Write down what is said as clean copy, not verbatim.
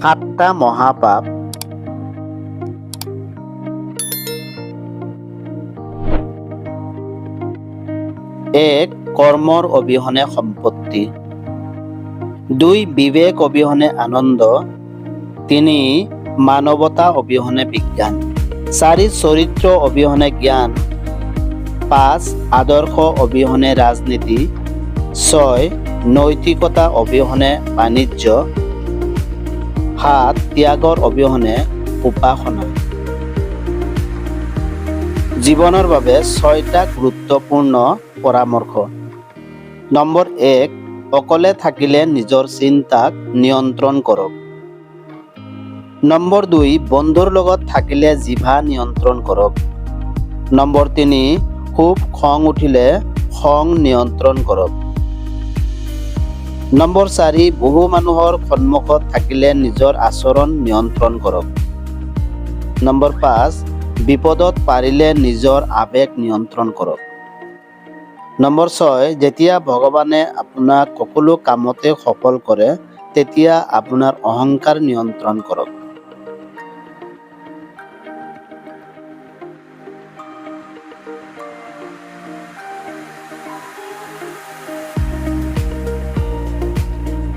সাতটা মহাপাপ। এক, কৰ্মৰ অবিহনে সম্পত্তি। দুই, বিবেক অবিহনে আনন্দ। তিনি, মানৱতা অবিহনে বিজ্ঞান। চাৰি, চৰিত্ৰ অবিহনে জ্ঞান। পাঁচ, আদৰ্শ অবিহনে ৰাজনীতি। ছয়, নৈতিকতা অবিহনে বাণিজ্য। সাত, ত্যাগৰ অবিহনে উপাসনা। জীৱনৰ বাবে ছয়টা গুৰুত্বপূৰ্ণ পৰামৰ্শ। নম্বৰ এক, অকলে থাকিলে নিজৰ চিন্তাক নিয়ন্ত্ৰণ কৰক। নম্বৰ দুই, বন্ধুৰ লগত থাকিলে জিভা নিয়ন্ত্ৰণ কৰক। নম্বৰ তিনি, খুব খং উঠিলে খং নিয়ন্ত্ৰণ কৰক। নম্বৰ চাৰি, বহু মানুহৰ সন্মুখত থাকিলে নিজৰ আচৰণ নিয়ন্ত্ৰণ কৰক। নম্বৰ পাঁচ, বিপদত পাৰিলে নিজৰ আৱেগ নিয়ন্ত্ৰণ কৰক। নম্বৰ ছয়, যেতিয়া ভগৱানে আপোনাক সকলো কামতে সফল কৰে তেতিয়া আপোনাৰ অহংকাৰ নিয়ন্ত্ৰণ কৰক।